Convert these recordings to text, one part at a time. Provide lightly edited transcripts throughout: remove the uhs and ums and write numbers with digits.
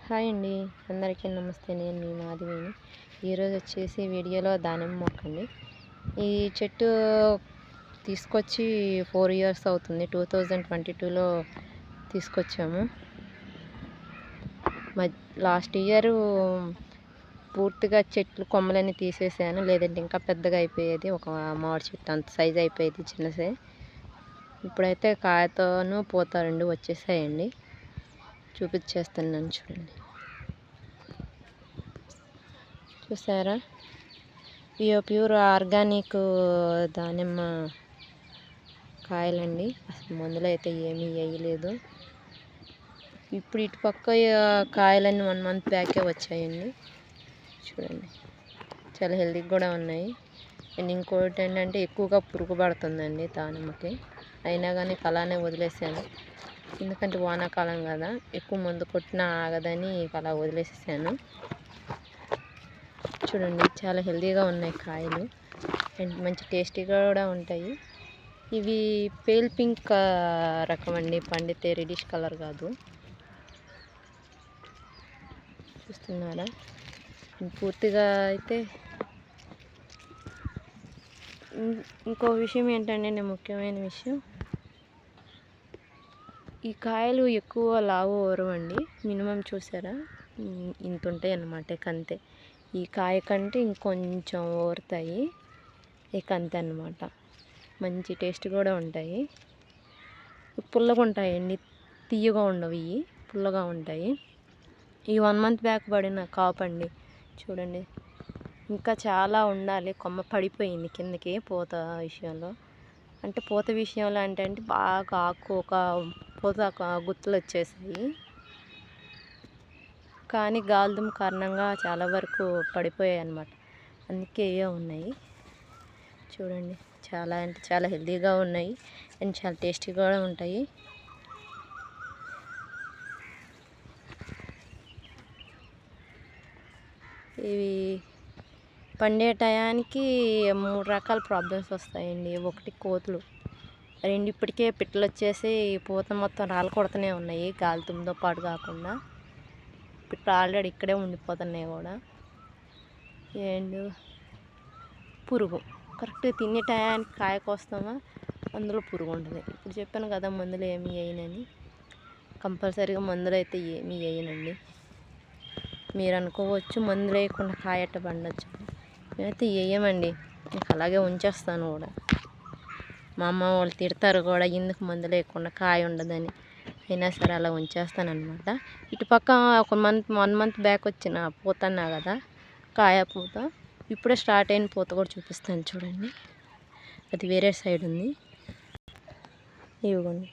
Hi అండి, అందరికీ నమస్తే. నేను మీ మాధవిని. ఈరోజు వచ్చేసి వీడియోలో దానిమ్మ మొక్క అండి. ఈ చెట్టు తీసుకొచ్చి 4 years అవుతుంది. 2022లో తీసుకొచ్చాము. లాస్ట్ ఇయర్ పూర్తిగా చెట్లు కొమ్మలన్నీ తీసేసాను, లేదంటే ఇంకా పెద్దగా అయిపోయేది. ఒక మామిడి చెట్టు అంత సైజు అయిపోయేది, చిన్నసే. ఇప్పుడైతే కాయతోనూ పూత రెండు వచ్చేసాయండి. చూపించేస్తున్నాను చూడండి. చూసారా, ప్యూర్ ఆర్గానిక్ దానిమ్మ కాయలండి. అసలు మందులు అయితే ఏమీ వేయలేదు. ఇప్పుడు ఇటు పక్క కాయలన్నీ 1 month బ్యాకే వచ్చాయండి. చూడండి, చాలా హెల్తీగా కూడా ఉన్నాయి. అండ్ ఇంకోటి ఏంటంటే ఎక్కువగా పురుగు పడుతుందండి దానిమ్మకి. అయినా కానీ అలానే వదిలేసాను, ఎందుకంటే వానాకాలం కదా, ఎక్కువ మందు కొట్టినా ఆగదని అలా వదిలేసాను. చూడండి, చాలా హెల్తీగా ఉన్నాయి కాయలు, అండ్ మంచి టేస్టీగా కూడా ఉంటాయి. ఇవి పేల్ పింక్ రకం అండి, పండితే రెడిష్ కలర్ కాదు. చూస్తున్నారా, పూర్తిగా అయితే. ఇంకో విషయం ఏంటంటే, ముఖ్యమైన విషయం, ఈ కాయలు ఎక్కువ లావు ఓరవండి. మినిమం చూసారా, ఇంత ఉంటాయి అన్నమాట కంతే. ఈ కాయ కంటే ఇంకొంచెం ఓరుతాయి ఈ కంతే అన్నమాట. మంచి టేస్ట్ కూడా ఉంటాయి. పుల్లగా ఉంటాయండి, తీయగా ఉండవు. ఇవి పుల్లగా ఉంటాయి. ఈ 1 month బ్యాక్ పడిన కాపండి. చూడండి, ఇంకా చాలా ఉండాలి. కొమ్మ పడిపోయింది కిందకి పూత విషయంలో. అంటే పూత విషయంలో అంటే బాగా ఆకు ఒక పూత గుత్తులు వచ్చేసాయి, కానీ గాలిదుమ్మ కారణంగా చాలా వరకు పడిపోయాయి అన్నమాట. అందుకే ఉన్నాయి. చూడండి, చాలా అంటే చాలా హెల్తీగా ఉన్నాయి, అండ్ చాలా టేస్టీగా కూడా ఉంటాయి. ఇవి పండే టయానికి 3 రకాల ప్రాబ్లమ్స్ వస్తాయండి. ఒకటి కోతులు, 2 ఇప్పటికే పిట్టలు వచ్చేసి పూత మొత్తం రాళ్ళు కొడుతూనే ఉన్నాయి, గాలిదుమ్మతో పాటు కాకుండా. పిట్టలు ఆల్రెడీ ఇక్కడే ఉండిపోతున్నాయి కూడా. అండ్ పురుగు, కరెక్ట్గా తినే టయానికి కాయకు వస్తామా, అందులో పురుగు ఉంటుంది. ఇప్పుడు చెప్పాను కదా, మందులు ఏమి వేయనని. కంపల్సరీగా మందులు అయితే ఏమీ వేయనండి. మీరు అనుకోవచ్చు మందులు వేయకుండా కాయట్ట పండొచ్చు. నేనైతే వేయమండి, ఇంకా అలాగే ఉంచేస్తాను కూడా. మా అమ్మ వాళ్ళు తిడతారు కూడా, ఎందుకు మందులు వేయకుండా కాయ ఉండదని. అయినా సరే అలా ఉంచేస్తాను అనమాట. ఇటుపక్క 1 month బ్యాక్ వచ్చిన పూత అన్నా కదా, కాయ పూత. ఇప్పుడే స్టార్ట్ అయిన పూత కూడా చూపిస్తాను చూడండి. అది వేరే సైడ్ ఉంది. ఇవ్వండి,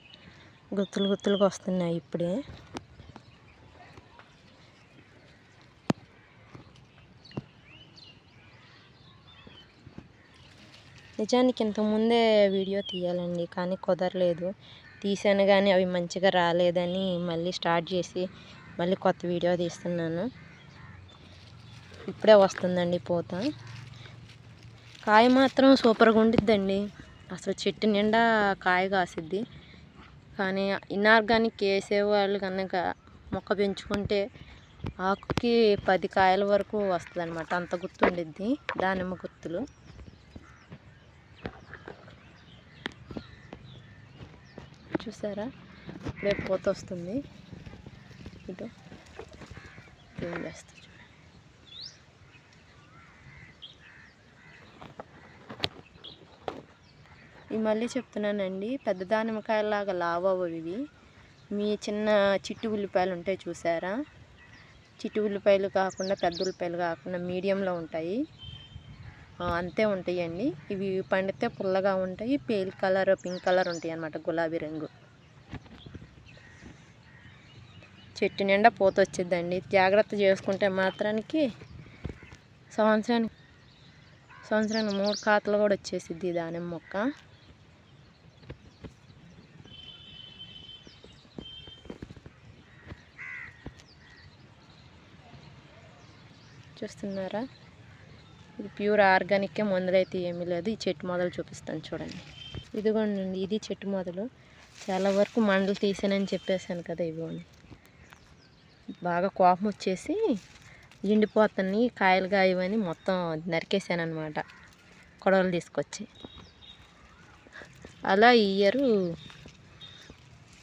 గుత్తులు గుత్తులుగా వస్తున్నాయి ఇప్పుడే. నిజానికి ఇంతకుముందే వీడియో తీయాలండి, కానీ కుదరలేదు. తీసాను కానీ అవి మంచిగా రాలేదని మళ్ళీ స్టార్ట్ చేసి మళ్ళీ కొత్త వీడియో తీస్తున్నాను. ఇప్పుడే వస్తుందండి పూత. కాయ మాత్రం సూపర్గా ఉండిద్దండి, అసలు చెట్టు నిండా కాయ కాసిద్ది. కానీ ఇన్ఆర్గానిక్ వేసేవాళ్ళు కనుక మొక్క పెంచుకుంటే ఆకుకి 10 కాయల వరకు వస్తుంది అనమాట. అంత గుర్తు ఉండిద్ది దానిమ్మ గుర్తులు. చూసారా, ఇప్పుడే పూత వస్తుంది. ఇటు జూమ్ చేస్తా చూడండి. ఇవి మళ్ళీ చెప్తున్నానండి, పెద్ద దానిమ్మకాయలాగా లావవు ఇవి. మీ చిన్న చిట్టి ఉల్లిపాయలు ఉంటాయి చూసారా, చిట్టి ఉల్లిపాయలు కాకుండా పెద్ద ఉల్లిపాయలు కాకుండా మీడియంలో ఉంటాయి, అంతే ఉంటాయండి. ఇవి పండితే పుల్లగా ఉంటాయి, పేల్ కలర్ పింక్ కలర్ ఉంటాయి అన్నమాట, గులాబీ రంగు. చెట్టు నిండా పూత వచ్చిద్దండి. జాగ్రత్త చేసుకుంటే మాత్రానికి సంవత్సరానికి 3 కాతలు కూడా వచ్చేసిద్ది దానిమ్మ మొక్క. చూస్తున్నారా, ఇది ప్యూర్ ఆర్గానిక్, మందులు అయితే ఏమీ లేదు. ఈ చెట్టు మొదలు చూపిస్తాను చూడండి. ఇదిగోండి, ఇది చెట్టు మొదలు. చాలా వరకు మండలు తీసానని చెప్పేసాను కదా, ఇదిగోండి బాగా కోపం వచ్చేసి ఎండిపోతాయి కాయలు కాయవని మొత్తం నరికేసాను అనమాట కొడవలు తీసుకొచ్చి. అలా ఈ ఇయర్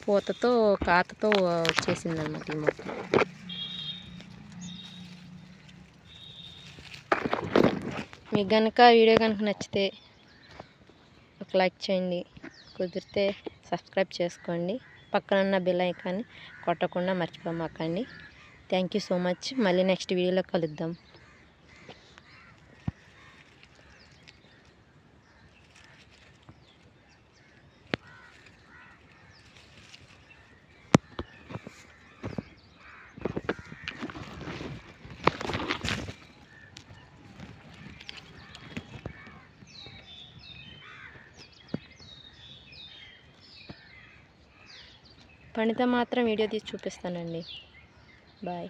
పూతతో కాతతో వచ్చేసింది అనమాట ఈ మొక్క. మీకు కనుక వీడియో కనుక నచ్చితే ఒక లైక్ చేయండి, కుదిరితే సబ్స్క్రైబ్ చేసుకోండి, పక్కన ఉన్న బెల్ ఐకాన్ని కొట్టకుండా మర్చిపోమాకండి. Thank you so much. మళ్ళీ నెక్స్ట్ వీడియోలో కలుద్దాం. పండితే మాత్రం వీడియో తీసి చూపిస్తానండి. బాయ్.